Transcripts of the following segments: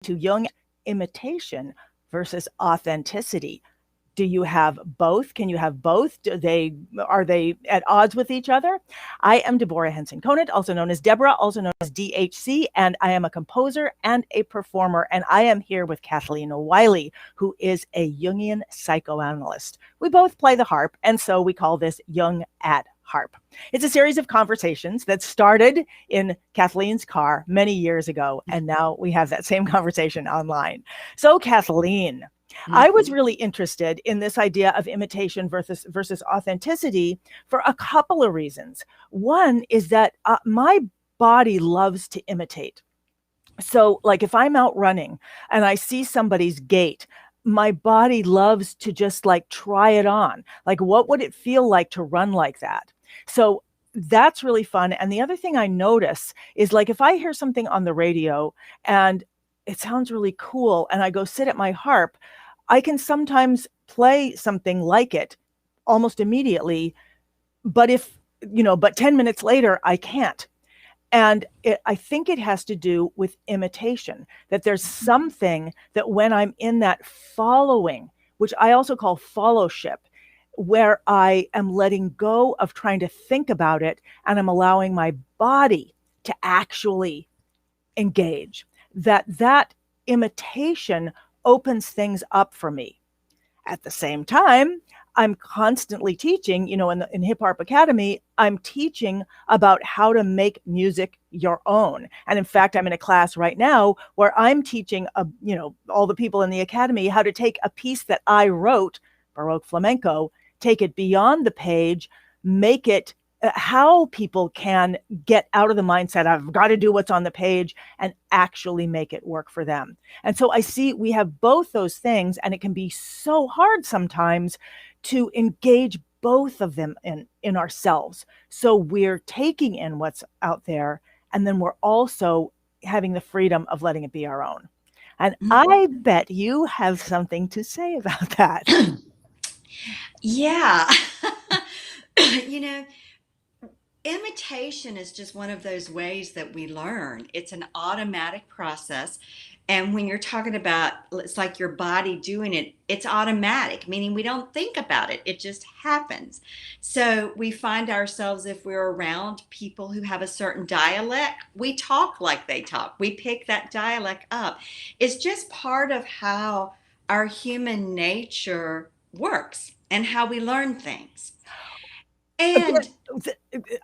to Jung, imitation versus authenticity. Do you have both? Can you have both? Are they at odds with each other? I am Deborah Henson-Conant, also known as Deborah, also known as DHC, and I am a composer and a performer. And I am here with Kathleen Wiley, who is a Jungian psychoanalyst. We both play the harp, and so we call this Jung at Harp. It's a series of conversations that started in Kathleen's car many years ago, and now we have that same conversation online. So, Kathleen, I was really interested in this idea of imitation versus authenticity for a couple of reasons. One is that my body loves to imitate. So, like if I'm out running and I see somebody's gait, my body loves to just like try it on. Like, what would it feel like to run like that? So that's really fun. And the other thing I notice is like if I hear something on the radio and it sounds really cool and I go sit at my harp, I can sometimes play something like it almost immediately. But but 10 minutes later, I can't. And I think it has to do with imitation, that there's something that when I'm in that following, which I also call fellowship, where I am letting go of trying to think about it and I'm allowing my body to actually engage, that imitation opens things up for me. At the same time, I'm constantly teaching, in Hip Harp Academy, I'm teaching about how to make music your own. And in fact, I'm in a class right now where I'm teaching, all the people in the academy how to take a piece that I wrote, Baroque flamenco, take it beyond the page, make it how people can get out of the mindset, I've got to do what's on the page, and actually make it work for them. And so I see we have both those things, and it can be so hard sometimes to engage both of them in ourselves. So we're taking in what's out there, and then we're also having the freedom of letting it be our own. And I bet you have something to say about that. Yeah. Imitation is just one of those ways that we learn. It's an automatic process. And when you're talking about, it's like your body doing it, it's automatic, meaning we don't think about it. It just happens. So we find ourselves, if we're around people who have a certain dialect, we talk like they talk. We pick that dialect up. It's just part of how our human nature works and how we learn things. And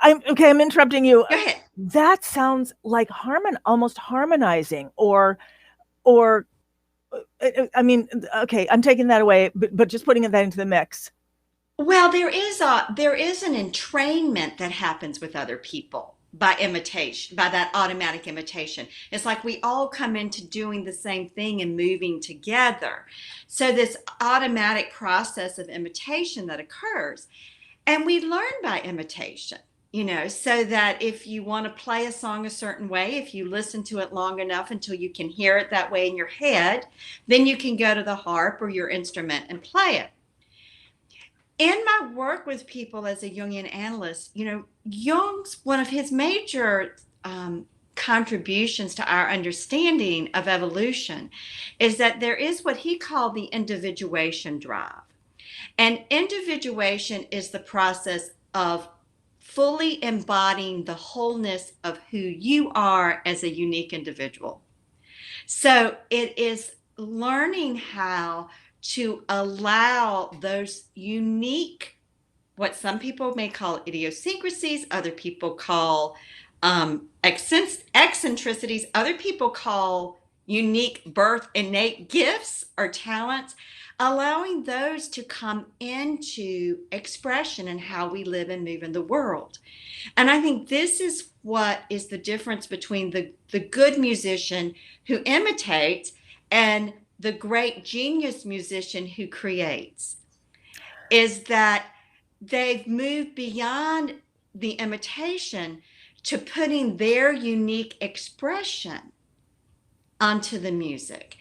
I'm interrupting you. go ahead. That sounds like almost harmonizing or I mean, okay, I'm taking that away, but just putting that into the mix. Well, there is an entrainment that happens with other people by imitation, by that automatic imitation. It's like we all come into doing the same thing and moving together. So this automatic process of imitation that occurs, and we learn by imitation. So that if you want to play a song a certain way, if you listen to it long enough until you can hear it that way in your head, then you can go to the harp or your instrument and play it. In my work with people as a Jungian analyst, Jung's one of his major contributions to our understanding of evolution is that there is what he called the individuation drive. And individuation is the process of fully embodying the wholeness of who you are as a unique individual. So it is learning how to allow those unique, what some people may call idiosyncrasies, other people call eccentricities, other people call unique birth innate gifts or talents, allowing those to come into expression in how we live and move in the world. And I think this is what is the difference between the good musician who imitates and the great genius musician who creates, is that they've moved beyond the imitation to putting their unique expression onto the music.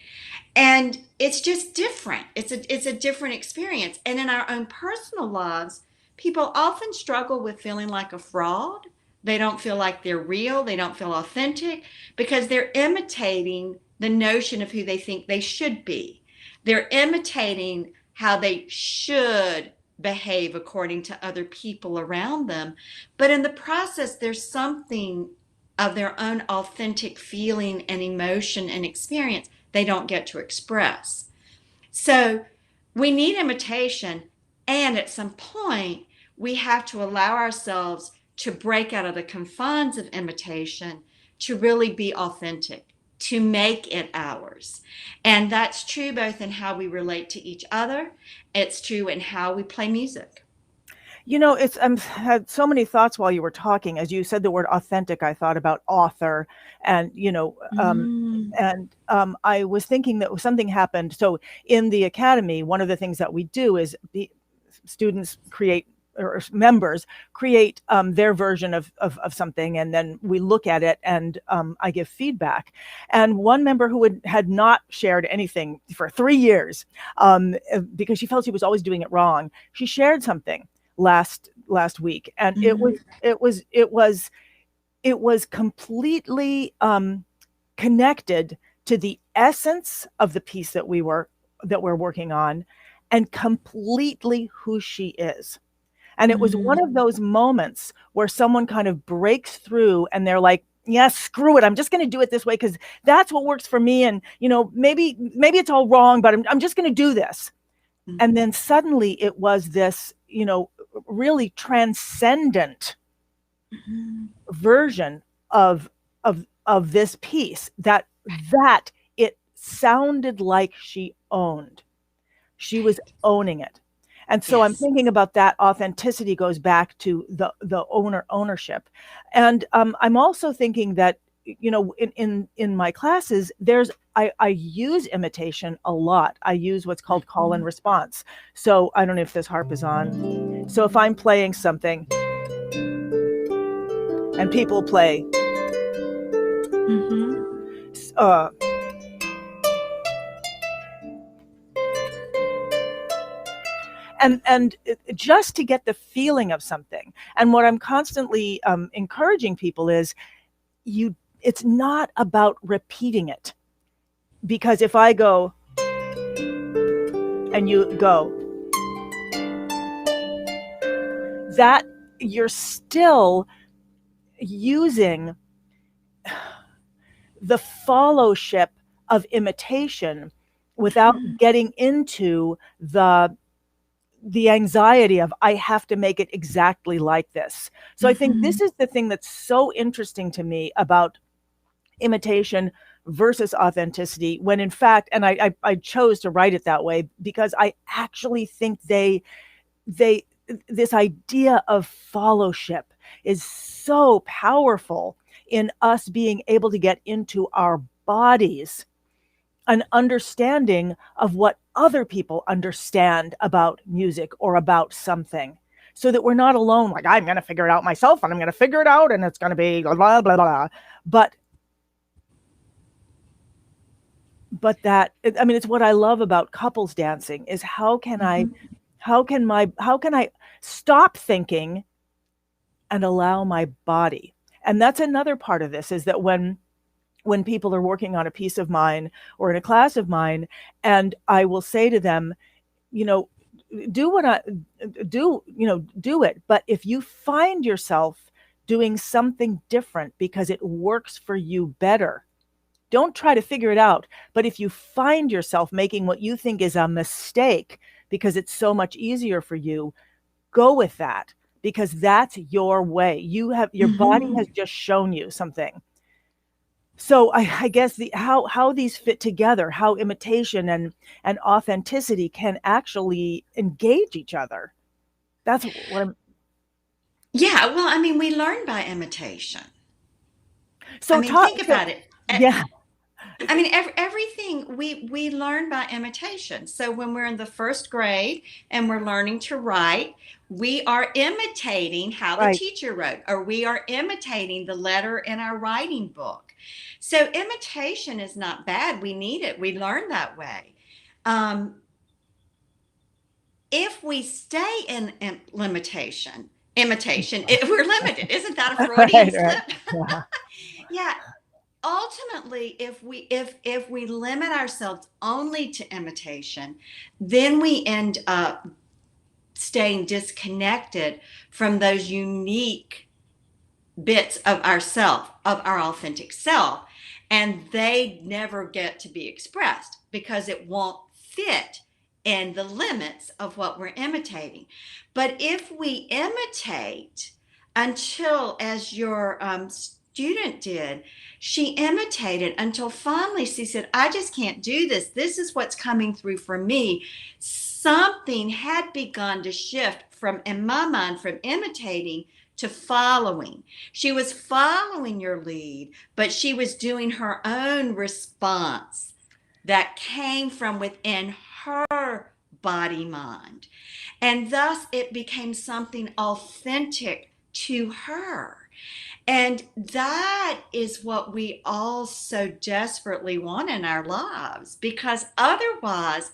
And it's just different. It's a different experience. And in our own personal lives, people often struggle with feeling like a fraud. They don't feel like they're real. They don't feel authentic because they're imitating the notion of who they think they should be. They're imitating how they should behave according to other people around them. But in the process, there's something of their own authentic feeling and emotion and experience they don't get to express. So we need imitation, and at some point, we have to allow ourselves to break out of the confines of imitation to really be authentic, to make it ours. And that's true both in how we relate to each other, it's true in how we play music. It's had so many thoughts while you were talking. As you said the word authentic, I thought about author, and I was thinking that something happened. So in the academy, one of the things that we do is students create, or members create their version of something, and then we look at it, and I give feedback. And one member who had not shared anything for 3 years, because she felt she was always doing it wrong, she shared something last week, and it was completely connected to the essence of the piece that we're working on, and completely who she is. And it was one of those moments where someone kind of breaks through, and they're like, yeah, screw it, I'm just going to do it this way because that's what works for me, and maybe it's all wrong, but I'm just going to do this. And then suddenly it was this really transcendent version of this piece that it sounded like she owned. She was owning it. And so I'm thinking about that authenticity goes back to the ownership. And I'm also thinking that in my classes, I use imitation a lot. I use what's called call and response. So I don't know if this harp is on. So if I'm playing something and people play, and just to get the feeling of something. And what I'm constantly encouraging people is it's not about repeating it. Because if I go and you go, that you're still using the fellowship of imitation without getting into the anxiety of I have to make it exactly like this. So I think this is the thing that's so interesting to me about imitation versus authenticity, when in fact, and I chose to write it that way because I actually think this idea of fellowship is so powerful in us being able to get into our bodies, an understanding of what other people understand about music or about something, so that we're not alone, like I'm going to figure it out myself, and I'm going to figure it out, and it's going to be blah, blah, blah, blah. But that, I mean, it's what I love about couples dancing is how can I stop thinking and allow my body? And that's another part of this, is that when people are working on a piece of mine or in a class of mine, and I will say to them, do what I do, do it. But if you find yourself doing something different because it works for you better, don't try to figure it out. But if you find yourself making what you think is a mistake because it's so much easier for you, go with that, because that's your way. Your body has just shown you something. So I guess how these fit together, how imitation and authenticity can actually engage each other. That's what I'm. Yeah, well, I mean, we learn by imitation. So think about it. Yeah. I mean, everything we learn by imitation. So when we're in the first grade and we're learning to write, we are imitating how the teacher wrote, or we are imitating the letter in our writing book. So imitation is not bad. We need it. We learn that way. If we stay in imitation, we're limited. Isn't that a Freudian slip? Yeah. ultimately, if we limit ourselves only to imitation, then we end up staying disconnected from those unique bits of ourself, of our authentic self, and they never get to be expressed because it won't fit in the limits of what we're imitating. But if we imitate until, as your student did, she imitated until finally she said, I just can't do this. This is what's coming through for me. Something had begun to shift from, in my mind, from imitating to following. She was following your lead, but she was doing her own response that came from within her body mind. And thus it became something authentic to her. And that is what we all so desperately want in our lives, because otherwise,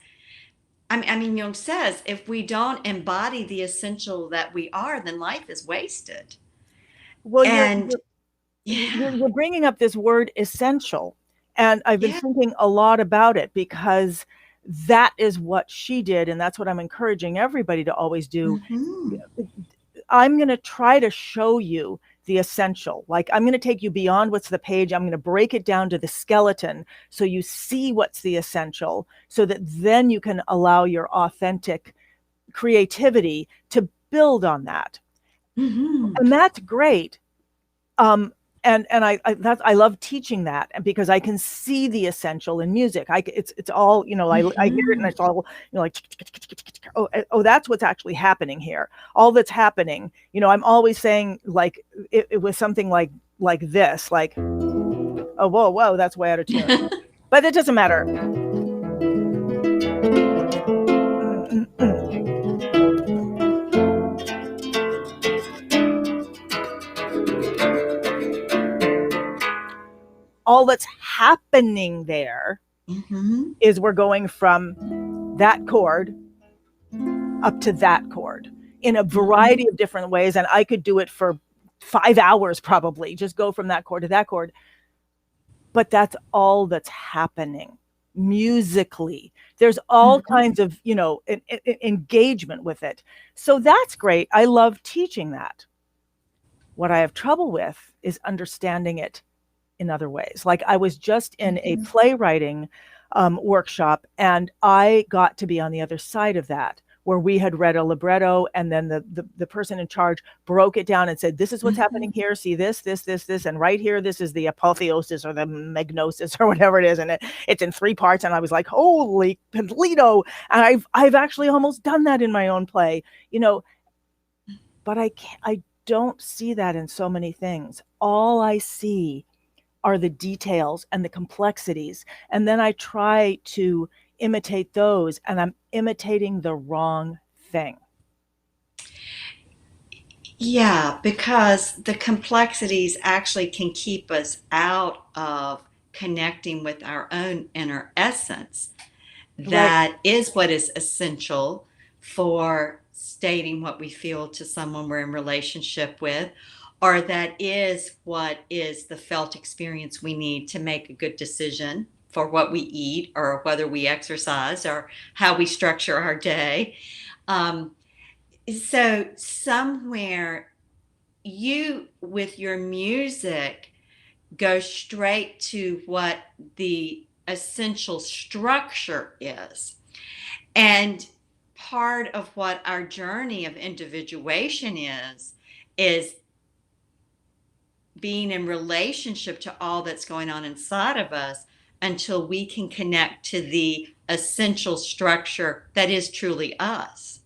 I mean, Jung says, if we don't embody the essential that we are, then life is wasted. Well, And you're bringing up this word essential, and I've been yeah. thinking a lot about it because that is what she did, and that's what I'm encouraging everybody to always do. Mm-hmm. I'm going to try to show you the essential. Like, I'm going to take you beyond what's the page. I'm going to break it down to the skeleton so you see what's the essential, so that then you can allow your authentic creativity to build on that. Mm-hmm. And that's great. And I love teaching that, because I can see the essential in music. It's all, I hear it and it's all, like, oh, that's what's actually happening here. All that's happening, I'm always saying, like, it was something like this, like, oh, whoa, that's way out of tune. But it doesn't matter. All that's happening there Mm-hmm. is we're going from that chord up to that chord in a variety of different ways. And I could do it for 5 hours, probably, just go from that chord to that chord. But that's all that's happening musically. There's all kinds of, engagement with it. So that's great. I love teaching that. What I have trouble with is understanding it in other ways. Like, I was just in a playwriting workshop, and I got to be on the other side of that, where we had read a libretto, and then the person in charge broke it down and said, this is what's happening here. See this, and right here, this is the apotheosis or the magnosis or whatever it is. And it's in 3 parts. And I was like, holy Toledo. And I've actually almost done that in my own play, but I don't see that in so many things. All I see are the details and the complexities. And then I try to imitate those, and I'm imitating the wrong thing. Yeah, because the complexities actually can keep us out of connecting with our own inner essence. That is what is essential for stating what we feel to someone we're in relationship with, or that is what is the felt experience we need to make a good decision for what we eat, or whether we exercise, or how we structure our day. So somewhere you, with your music, go straight to what the essential structure is. And part of what our journey of individuation is being in relationship to all that's going on inside of us until we can connect to the essential structure that is truly us.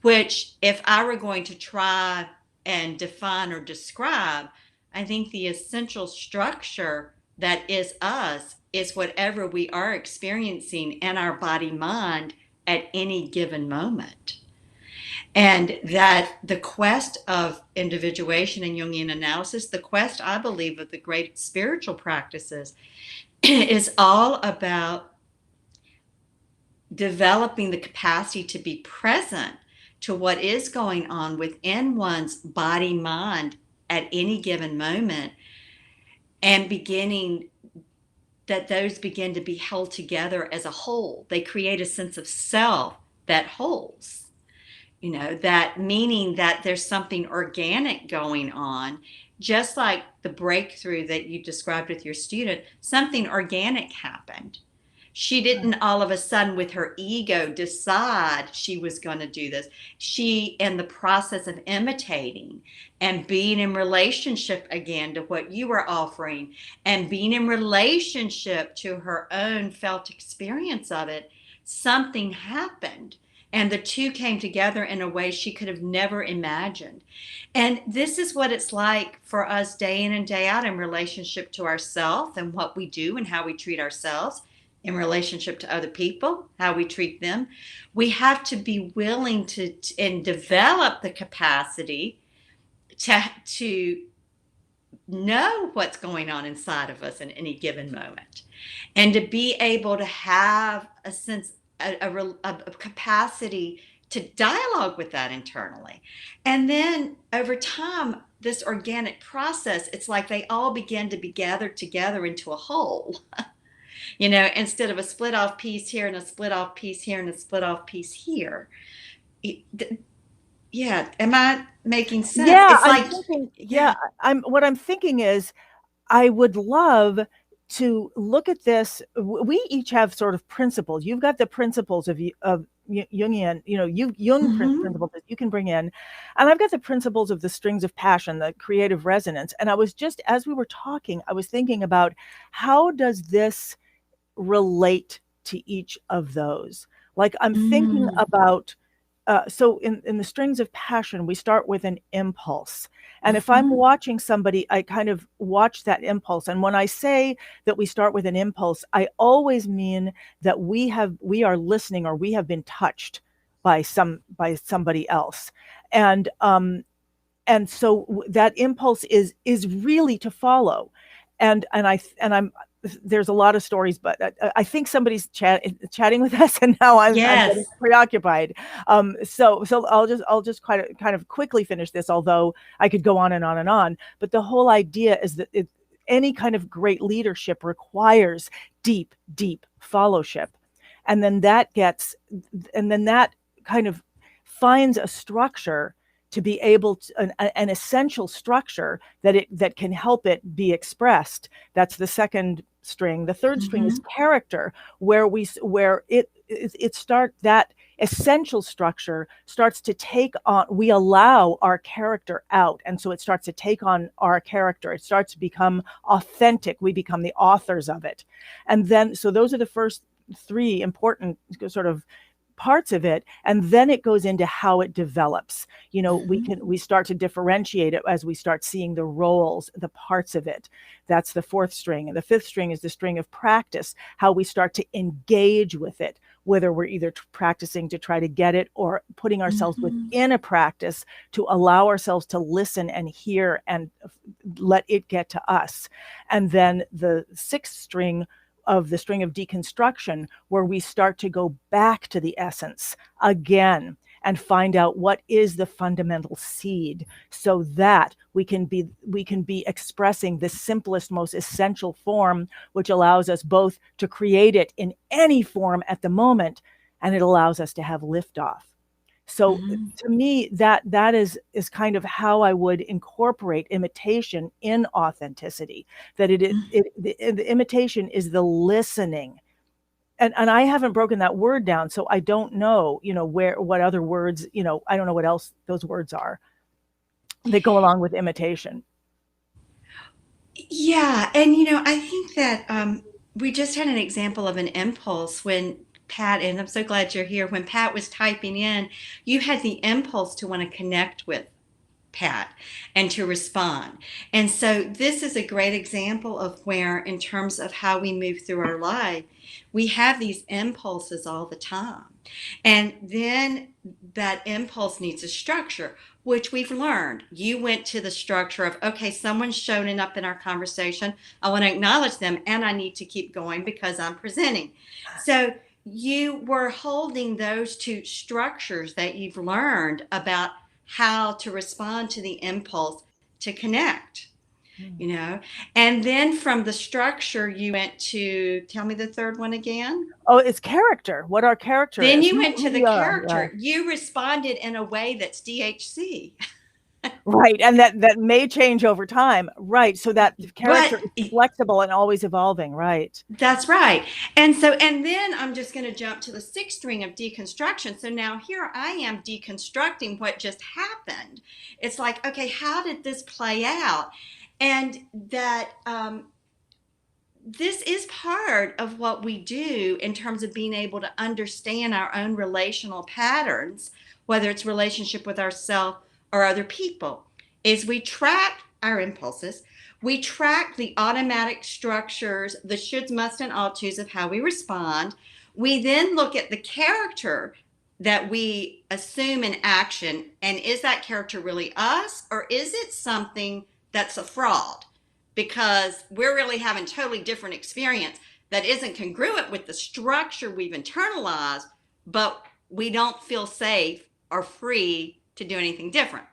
Which, if I were going to try and define or describe, I think the essential structure that is us is whatever we are experiencing in our body mind at any given moment. And that the quest of individuation and Jungian analysis, the quest, I believe, of the great spiritual practices, is all about developing the capacity to be present to what is going on within one's body mind at any given moment, and beginning that those begin to be held together as a whole. They create a sense of self that holds, that meaning that there's something organic going on, just like the breakthrough that you described with your student. Something organic happened. She didn't all of a sudden, with her ego, decide she was going to do this. She, in the process of imitating and being in relationship again to what you were offering, and being in relationship to her own felt experience of it, something happened. And the two came together in a way she could have never imagined. And this is what it's like for us day in and day out in relationship to ourselves and what we do and how we treat ourselves, in relationship to other people, how we treat them. We have to be willing to and develop the capacity to know what's going on inside of us in any given moment, and to be able to have a sense, a capacity to dialogue with that internally. And then over time, this organic process, it's like they all begin to be gathered together into a whole. Instead of a split off piece here and a split off piece here and a split off piece here. Yeah. Am I making sense? Yeah, It's like, what I'm thinking is I would love to look at this. We each have sort of principles. You've got the principles of Jungian, Jung principles that you can bring in. And I've got the principles of the strings of passion, the creative resonance. And I was just, as we were talking, I was thinking about how does this relate to each of those? Like I'm thinking about, so in the strings of passion, we start with an impulse. And if I'm watching somebody, I kind of watch that impulse. And when I say that we start with an impulse, I always mean that we are listening, or we have been touched by somebody else. And so that impulse is really to follow. And there's a lot of stories, but I think somebody's chatting with us, and now I'm getting preoccupied. So I'll just kind of quickly finish this, although I could go on and on and on. But the whole idea is that any kind of great leadership requires deep fellowship, and then that kind of finds a structure to be able to, an essential structure that can help it be expressed. That's the second string. The third string is character, where that essential structure starts to take on, we allow our character out. And so it starts to take on our character. It starts to become authentic. We become the authors of it. And then, so those are the first three important sort of parts of it, and then it goes into how it develops. We start to differentiate it as we start seeing the roles, the parts of it. That's the fourth string. And the fifth string is the string of practice, how we start to engage with it, whether we're either practicing to try to get it or putting ourselves within a practice to allow ourselves to listen and hear and let it get to us. And then the sixth string of the string of deconstruction, where we start to go back to the essence again and find out what is the fundamental seed, so that we can be expressing the simplest, most essential form, which allows us both to create it in any form at the moment, and it allows us to have liftoff. So to me, that is kind of how I would incorporate imitation in authenticity. That the imitation is the listening, and I haven't broken that word down, so I don't know, what other words, I don't know what else those words are that go along with imitation. Yeah, and I think that we just had an example of an impulse when Pat, and I'm so glad you're here. When Pat was typing in, you had the impulse to want to connect with Pat and to respond. And so this is a great example of where, in terms of how we move through our life, we have these impulses all the time. And then that impulse needs a structure, which we've learned. You went to the structure of, okay, someone's showing up in our conversation. I want to acknowledge them, and I need to keep going because I'm presenting. So you were holding those two structures that you've learned about how to respond to the impulse to connect. Mm. you know. And then from the structure, you went to, tell me the third one again. Oh, it's character, what our character Then is, you went to who the we are. Yeah. character. You responded in a way that's DHC. Right. And that may change over time. Right. So that the But character is flexible and always evolving. Right. that's right. And so, and then I'm just going to jump to the sixth ring of deconstruction. So now here I am deconstructing what just happened. It's like, okay, how did this play out? And that this is part of what we do in terms of being able to understand our own relational patterns, whether it's relationship with ourselves or other people, is we track our impulses. We track the automatic structures, the shoulds, musts, and ought tos of how we respond. We then look at the character that we assume in action. And is that character really us, or is it something that's a fraud? Because we're really having totally different experience that isn't congruent with the structure we've internalized, but we don't feel safe or free to do anything different.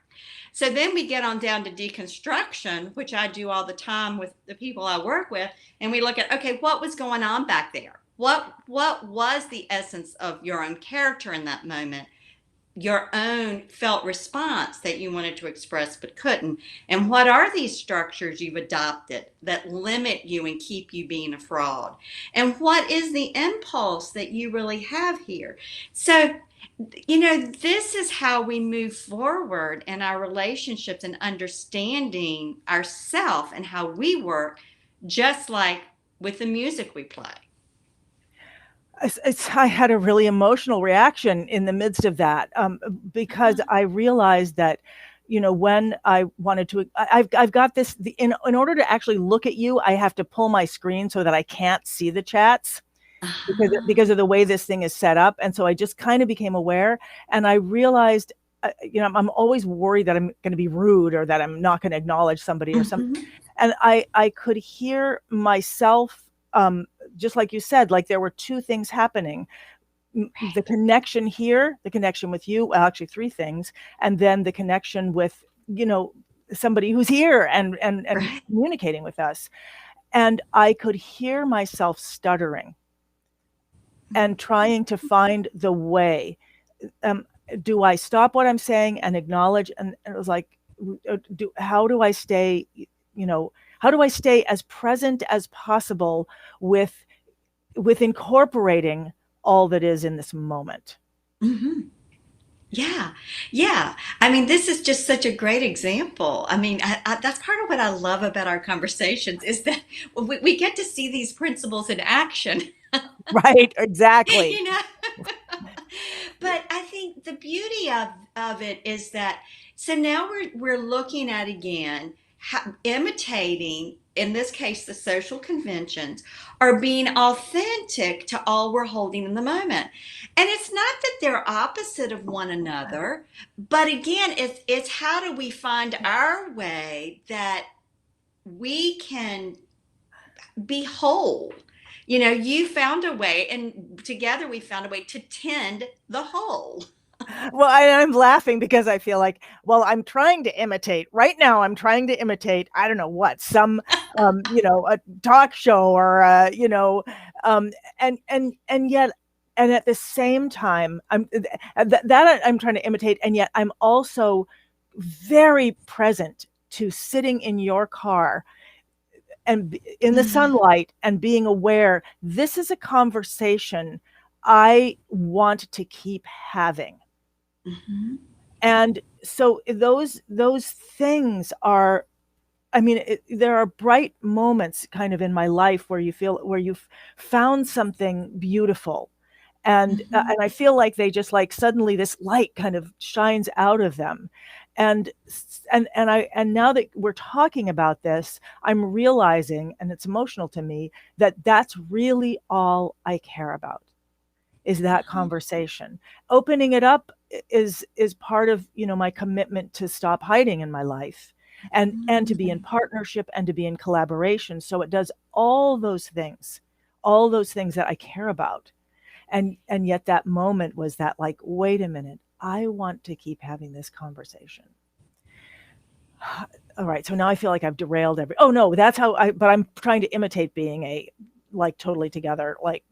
So then we get on down to deconstruction, which I do all the time with the people I work with, and we look at, okay, what was going on back there? What was the essence of your own character in that moment? Your own felt response that you wanted to express but couldn't? And what are these structures you've adopted that limit you and keep you being a fraud? And what is the impulse that you really have here? So, you know, this is how we move forward in our relationships and understanding ourselves and how we work, just like with the music we play. I had a really emotional reaction in the midst of that, because I realized that, when I wanted to, I've got this, in order to actually look at you, I have to pull my screen so that I can't see the chats because of the way this thing is set up. And so I just kind of became aware, and I realized, I'm always worried that I'm going to be rude or that I'm not going to acknowledge somebody or something. And I could hear myself, just like you said, like there were two things happening. The connection here, the connection with you, well, actually three things, and then the connection with, somebody who's here and communicating with us. And I could hear myself stuttering and trying to find the way. Do I stop what I'm saying and acknowledge? And it was like, how do I stay, how do I stay as present as possible with incorporating all that is in this moment? Mm-hmm. Yeah, yeah. I mean, this is just such a great example. I mean, that's part of what I love about our conversations is that we get to see these principles in action. Right, exactly. You know? But I think the beauty of it is that, so now we're looking at again how, imitating, in this case, the social conventions, are being authentic to all we're holding in the moment. And it's not that they're opposite of one another, but again, it's how do we find our way that we can be whole. You know, you found a way, and together we found a way to tend the whole. Well, I'm laughing because I feel like, well, I'm trying to imitate right now. I'm trying to imitate, I don't know what, some, a talk show or, and yet, and at the same time, that I'm trying to imitate, and yet I'm also very present to sitting in your car and in the sunlight and being aware this is a conversation I want to keep having. Mm-hmm. And so those things are, I mean, there are bright moments kind of in my life where you've found something beautiful. And I feel like they just like suddenly this light kind of shines out of them. And now that we're talking about this, I'm realizing, and it's emotional to me, that that's really all I care about is that conversation. Opening it up is part of, my commitment to stop hiding in my life and to be in partnership and to be in collaboration. So it does all those things that I care about. And yet that moment was that like, wait a minute, I want to keep having this conversation. All right. So now I feel like I've derailed oh no, that's how but I'm trying to imitate being a, like, totally together, like,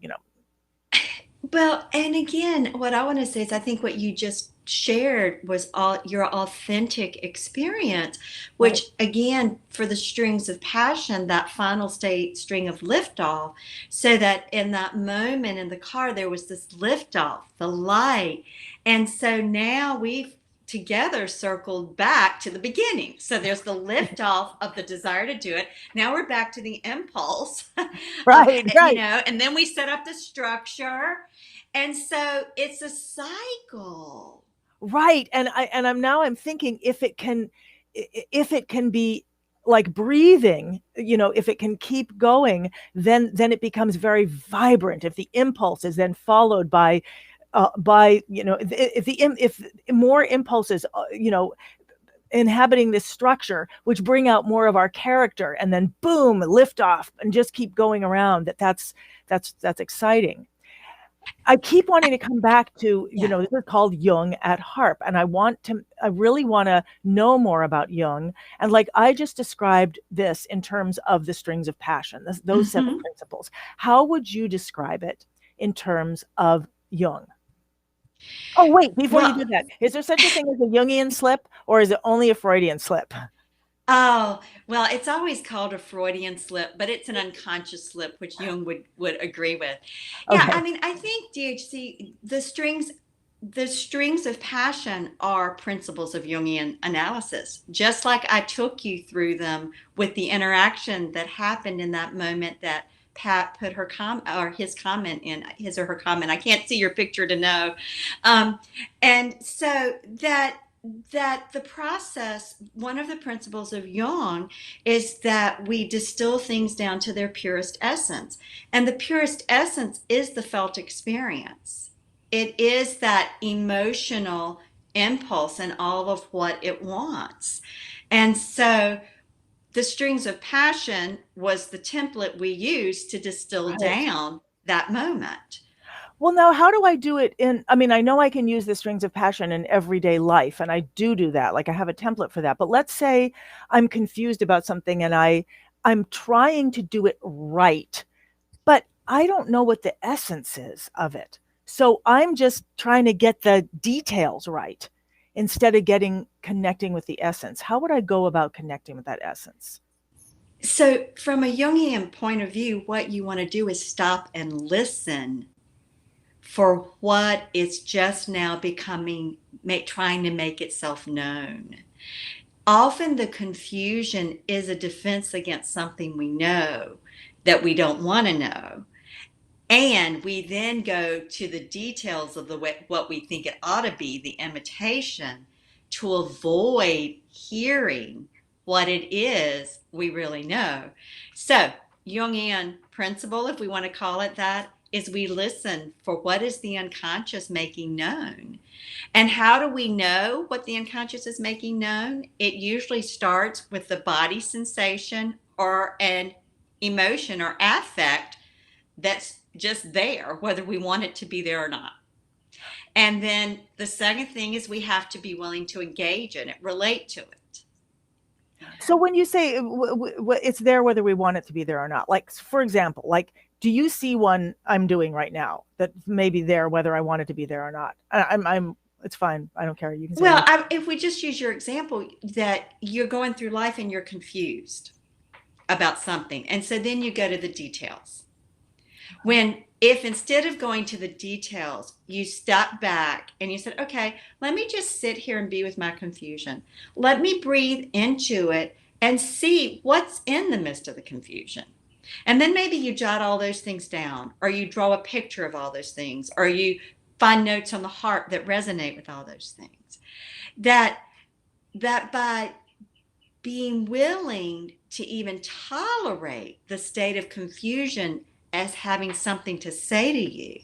Well, and again, what I want to say is I think what you just shared was all your authentic experience, right. which again, for the strings of passion, that final state string of liftoff, so that in that moment in the car, there was this liftoff, the light. And so now we've together circled back to the beginning. So there's the liftoff of the desire to do it. Now we're back to the impulse of, Right, right. and then we set up the structure, and so it's a cycle. Right. I'm thinking if it can be like breathing, if it can keep going, then it becomes very vibrant. If the impulse is then followed by if more impulses, inhabiting this structure, which bring out more of our character, and then boom, lift off and just keep going around, that's exciting. I keep wanting to come back to, Yeah. this is called Jung at Harp. And I really want to know more about Jung. And like I just described this in terms of the strings of passion, those 7 Mm-hmm. principles. How would you describe it in terms of Jung? Oh, wait, before you Well, do that, is there such a thing as a Jungian slip, or is it only a Freudian slip? oh, well, it's always called a Freudian slip, but it's an unconscious slip, which Jung would agree with. Yeah, Okay. I mean, I think DHC, the strings of passion are principles of Jungian analysis. Just like I took you through them with the interaction that happened in that moment that Pat put his comment in, his or her comment. I can't see your picture to know. Um, and so that the process, one of the principles of Jung is that we distill things down to their purest essence. And the purest essence is the felt experience. It is that emotional impulse and all of what it wants. And so the strings of passion was the template we used to distill Right. down that moment. Well, now, how do I do it I know I can use the strings of passion in everyday life, and I do that. Like I have a template for that. But let's say I'm confused about something and I'm trying to do it right, but I don't know what the essence is of it. So I'm just trying to get the details right instead of connecting with the essence. How would I go about connecting with that essence? So, from a Jungian point of view, what you want to do is stop and listen for what is just now trying to make itself known. Often the confusion is a defense against something we know that we don't want to know. And we then go to the details of what we think it ought to be, the imitation, to avoid hearing what it is we really know. So, Jungian principle, if we want to call it that, is we listen for what is the unconscious making known. And how do we know what the unconscious is making known? It usually starts with the body sensation or an emotion or affect that's just there, whether we want it to be there or not. And then the second thing is we have to be willing to engage in it, relate to it. So when you say it's there whether we want it to be there or not, like for example, like do you see one I'm doing right now that may be there whether I want it to be there or not? I'm it's fine. I don't care. You can say Well, anything. if we just use your example that you're going through life and you're confused about something, and so then you go to the details. If instead of going to the details, you step back and you said, okay, let me just sit here and be with my confusion. Let me breathe into it and see what's in the midst of the confusion. And then maybe you jot all those things down, or you draw a picture of all those things, or you find notes on the heart that resonate with all those things. That by being willing to even tolerate the state of confusion as having something to say to you,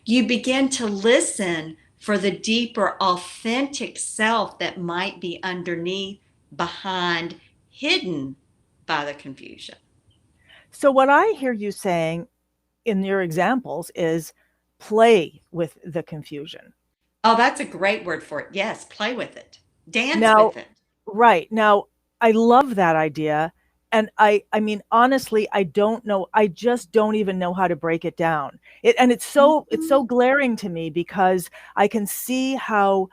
you begin to listen for the deeper, authentic self that might be underneath, behind, hidden by the confusion. So what I hear you saying in your examples is play with the confusion. Oh, that's a great word for it. Yes, play with it, dance Now, with it. Right. Now, I love that idea. And I mean, honestly, I don't know. I just don't even know how to break it down. And it's Mhm. so glaring to me because I can see how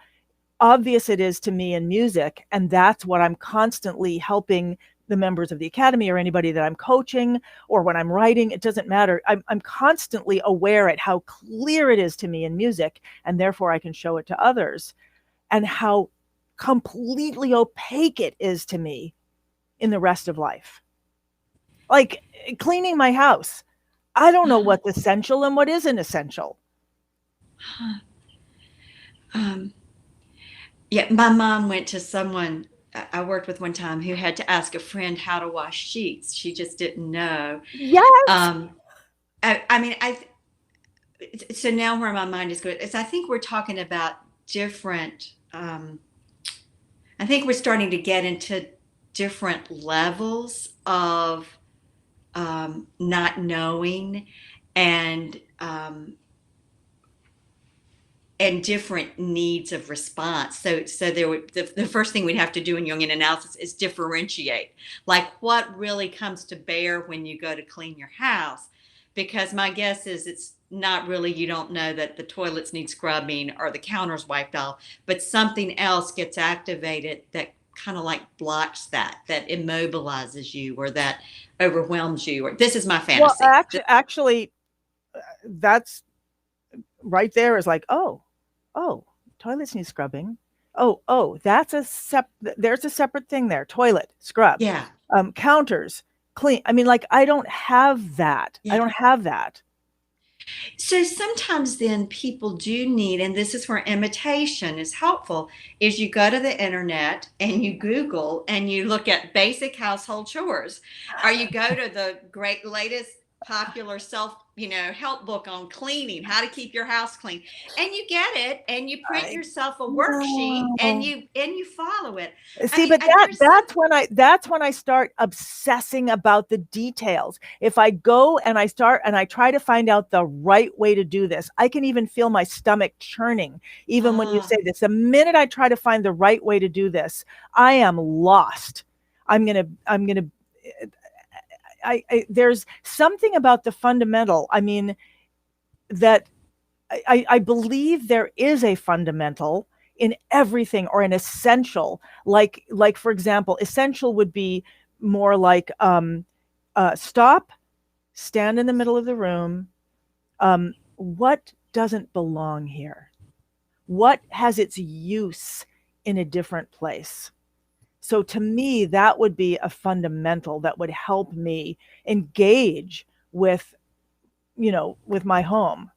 obvious it is to me in music. And that's what I'm constantly helping the members of the academy or anybody that I'm coaching or when I'm writing. It doesn't matter. I'm constantly aware at how clear it is to me in music. And therefore I can show it to others, and how completely opaque it is to me in the rest of life. Like cleaning my house. I don't know what's essential and what isn't essential. Um, yeah, my mom went to someone I worked with one time who had to ask a friend how to wash sheets. She just didn't know. Yes. Um, I mean, so now where my mind is going is I think we're talking about different. I think we're starting to get into different levels of not knowing and and different needs of response. So there would the first thing we'd have to do in Jungian analysis is differentiate, like what really comes to bear when you go to clean your house, because my guess is it's not really, you don't know that the toilets need scrubbing or the counters wiped off, but something else gets activated that kind of like blocks that immobilizes you or that overwhelms you. Or this is my Well, fantasy. actually, that's right there is like, oh, toilets need scrubbing. Oh, there's a separate thing there. Toilet, scrub, Yeah, counters, clean. I mean, like, I don't have that. I yeah. don't have that. So sometimes then people do need, and this is where imitation is helpful, is you go to the internet and you Google and you look at basic household chores, or you go to the great latest popular help book on cleaning, how to keep your house clean, and you get it and you print I yourself a worksheet and no. you follow it. I See, mean, but there's some. that's when I start obsessing about the details. If I go and I try to find out the right way to do this, I can even feel my stomach churning even when you uh, say this. The minute I try to find the right way to do this, I am lost. I'm going to there's something about the fundamental. I mean, that I believe there is a fundamental in everything, or an essential. Like for example, essential would be more like stop, stand in the middle of the room. What doesn't belong here? What has its use in a different place? So to me, that would be a fundamental that would help me engage with, with my home.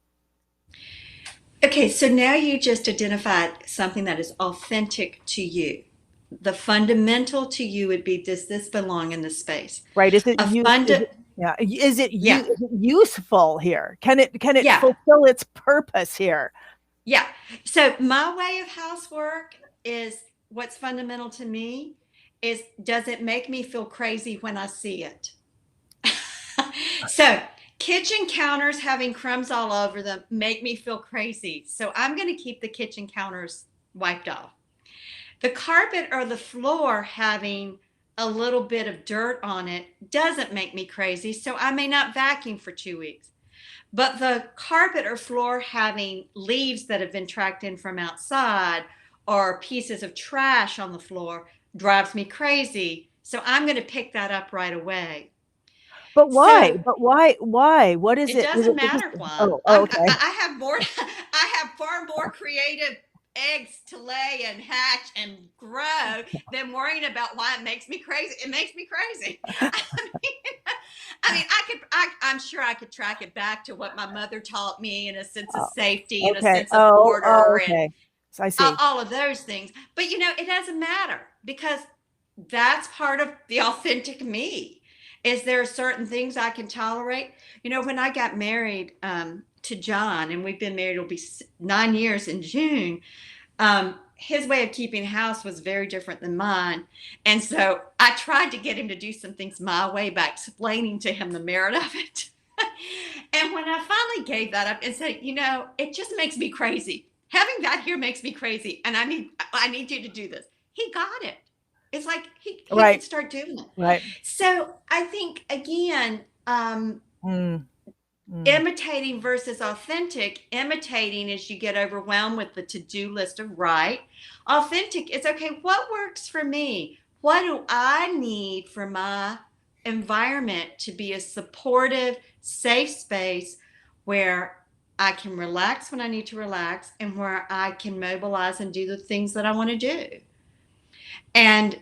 okay, so now you just identified something that is authentic to you. The fundamental to you would be, does this belong in this space? Right? A fund, Yeah, yeah, is it useful here? Can it yeah, fulfill its purpose here? yeah. So my way of housework is, what's fundamental to me is, does it make me feel crazy when I see it? So kitchen counters having crumbs all over them make me feel crazy. So I'm going to keep the kitchen counters wiped off. The carpet or the floor having a little bit of dirt on it doesn't make me crazy, so I may not vacuum for 2 weeks. But the carpet or floor having leaves that have been tracked in from outside or pieces of trash on the floor drives me crazy, so I'm going to pick that up right away. But why? So But why? Why? What is it it? Is doesn't it because? matter why. Oh, okay. I have more. I have far more creative eggs to lay and hatch and grow than worrying about why it makes me crazy. It makes me crazy. I'm sure I could track it back to what my mother taught me, and a sense of Oh, safety and a okay. sense of order and Okay. So I see. all of those things. But it doesn't matter, because that's part of the authentic me. Is there certain things I can tolerate? When I got married to John, and we've been married, it'll be 9 years in June. His way of keeping house was very different than mine. And so I tried to get him to do some things my way by explaining to him the merit of it. And when I finally gave that up and said, it just makes me crazy. Having that here makes me crazy. And I need you to do this. He got it. It's like he Right. could start doing it. Right. So I think, again, Mm. imitating versus authentic. Imitating is you get overwhelmed with the to-do list of right. Authentic is, okay, what works for me? What do I need for my environment to be a supportive, safe space where I can relax when I need to relax and where I can mobilize and do the things that I want to do? And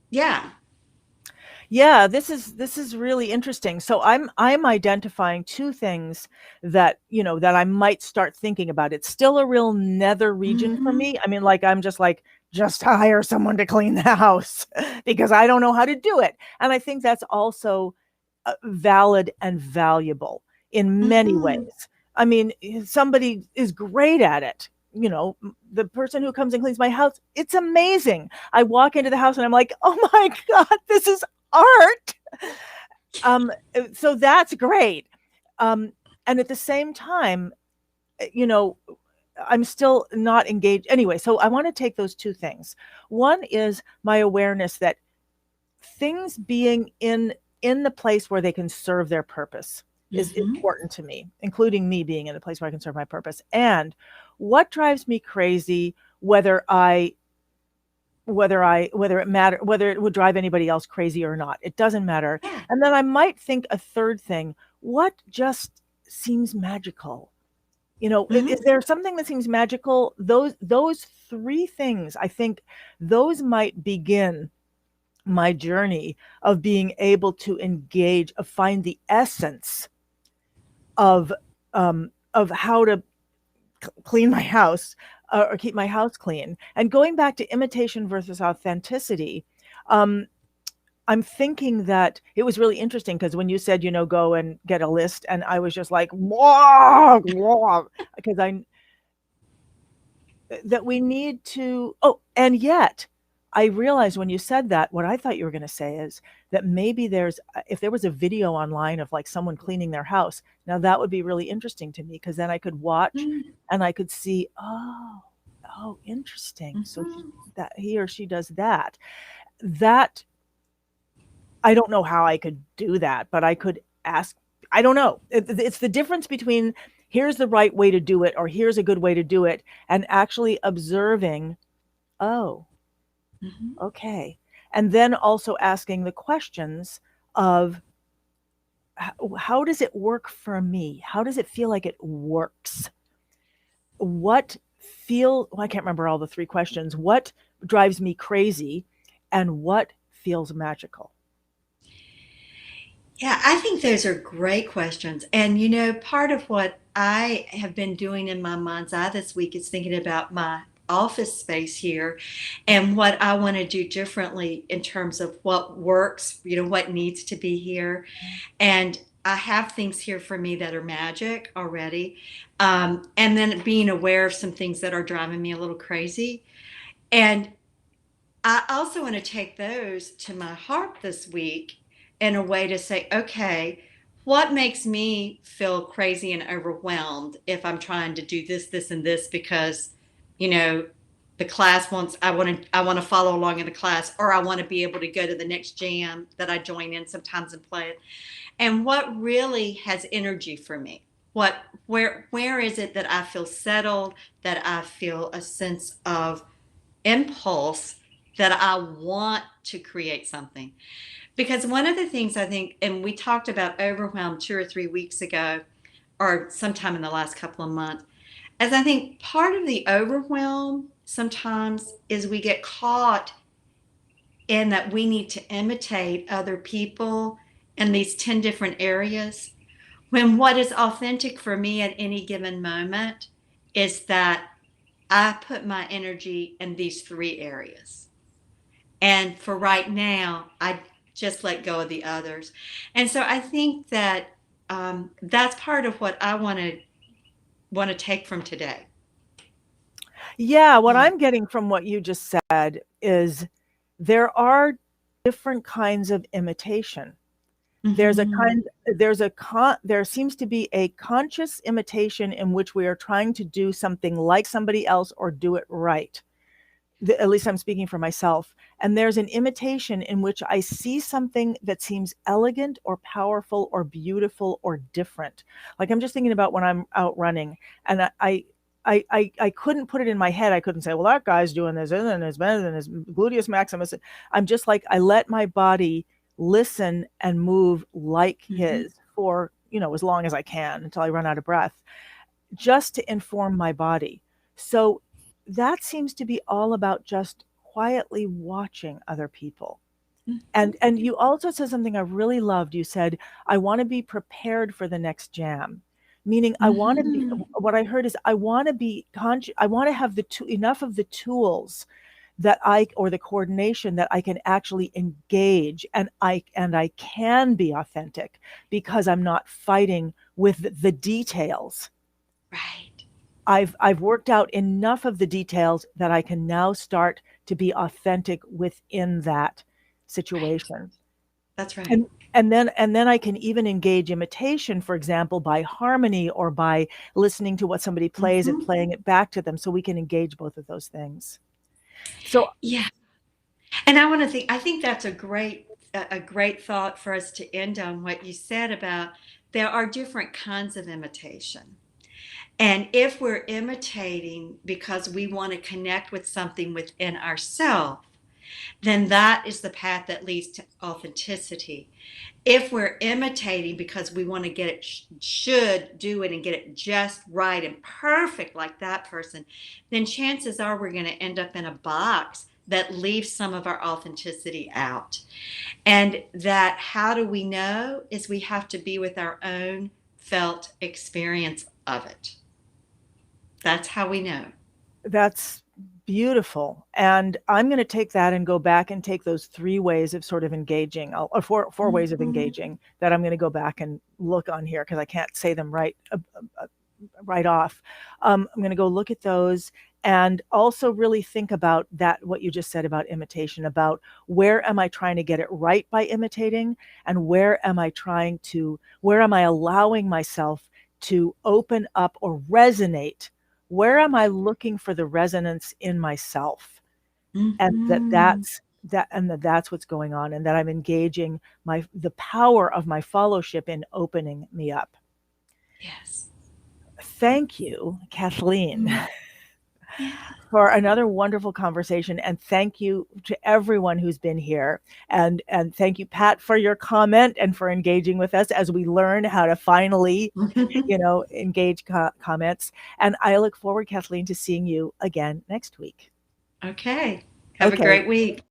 yeah. Yeah, this is really interesting. So I'm identifying two things that, that I might start thinking about. It's still a real nether region for me. I mean, like, I'm just like, just hire someone to clean the house because I don't know how to do it. And I think that's also valid and valuable in many ways. I mean, somebody is great at it. The person who comes and cleans my house, it's amazing. I walk into the house and I'm like, oh my God, this is art. So that's great. And at the same time, I'm still not engaged. Anyway, so I want to take those two things. One is my awareness that things being in the place where they can serve their purpose is important to me, including me being in the place where I can serve my purpose. And what drives me crazy, whether it would drive anybody else crazy or not, it doesn't matter. And then I might think a third thing, what just seems magical? Is there something that seems magical? Those three things, I think those might begin my journey of being able to engage, of find the essence of how to clean my house or keep my house clean. And going back to imitation versus authenticity, I'm thinking that it was really interesting because when you said, go and get a list, and I was just like, whoa, because that we need to, and yet I realized when you said that, what I thought you were going to say is that maybe if there was a video online of like someone cleaning their house, now that would be really interesting to me because then I could watch and I could see, oh, interesting. So that he or she does that. That, I don't know how I could do that, but I could ask, I don't know. It's the difference between here's the right way to do it or here's a good way to do it and actually observing, okay. And then also asking the questions of how does it work for me? How does it feel like it works? I can't remember all the three questions. What drives me crazy and what feels magical? Yeah, I think those are great questions. And part of what I have been doing in my mind's eye this week is thinking about my office space here and what I want to do differently in terms of what works, what needs to be here. And I have things here for me that are magic already. And then being aware of some things that are driving me a little crazy. And I also want to take those to my harp this week in a way to say, okay, what makes me feel crazy and overwhelmed if I'm trying to do this, this, and this because, the class wants, I want to follow along in the class, or I want to be able to go to the next jam that I join in sometimes and play it. And what really has energy for me? Where is it that I feel settled, that I feel a sense of impulse, that I want to create something? Because one of the things I think, and we talked about overwhelm 2 or 3 weeks ago, or sometime in the last couple of months, as I think part of the overwhelm sometimes is we get caught in that we need to imitate other people in these 10 different areas, when what is authentic for me at any given moment is that I put my energy in these 3 areas. And for right now, I just let go of the others. And so I think that that's part of what I want to take from today. Yeah, what I'm getting from what you just said is there are different kinds of imitation. There seems to be a conscious imitation in which we are trying to do something like somebody else or do it right. at least I'm speaking for myself, and there's an imitation in which I see something that seems elegant or powerful or beautiful or different. Like I'm just thinking about when I'm out running, and I couldn't put it in my head. I couldn't say, well, that guy's doing this and his gluteus maximus. I'm just like, I let my body listen and move like his for, as long as I can until I run out of breath, just to inform my body. So that seems to be all about just quietly watching other people. And you also said something I really loved. You said, I want to be prepared for the next jam. Meaning I want to be, what I heard is I want to be conscious, I want to have enough of the tools or the coordination that I can actually engage, and I can be authentic because I'm not fighting with the details. Right. I've worked out enough of the details that I can now start to be authentic within that situation. Right. That's right. And then I can even engage imitation, for example, by harmony or by listening to what somebody plays and playing it back to them, so we can engage both of those things. So yeah. And I think that's a great thought for us to end on, what you said about there are different kinds of imitation. And if we're imitating because we want to connect with something within ourselves, then that is the path that leads to authenticity. If we're imitating because we want to get it, should do it and get it just right and perfect like that person, then chances are we're going to end up in a box that leaves some of our authenticity out. And that, how do we know, is we have to be with our own felt experience of it. That's how we know. That's beautiful. And I'm going to take that and go back and take those 3 ways of sort of engaging, or 4 ways of engaging that I'm going to go back and look on here because I can't say them right off. I'm going to go look at those and also really think about that, what you just said about imitation, about where am I trying to get it right by imitating, and where am I allowing myself to open up or resonate. Where am I looking for the resonance in myself? And that's what's going on, and that I'm engaging the power of my fellowship in opening me up. Yes. Thank you, Kathleen, for another wonderful conversation. And thank you to everyone who's been here. And thank you, Pat, for your comment and for engaging with us as we learn how to finally, engage comments. And I look forward, Kathleen, to seeing you again next week. Okay. Have a great week.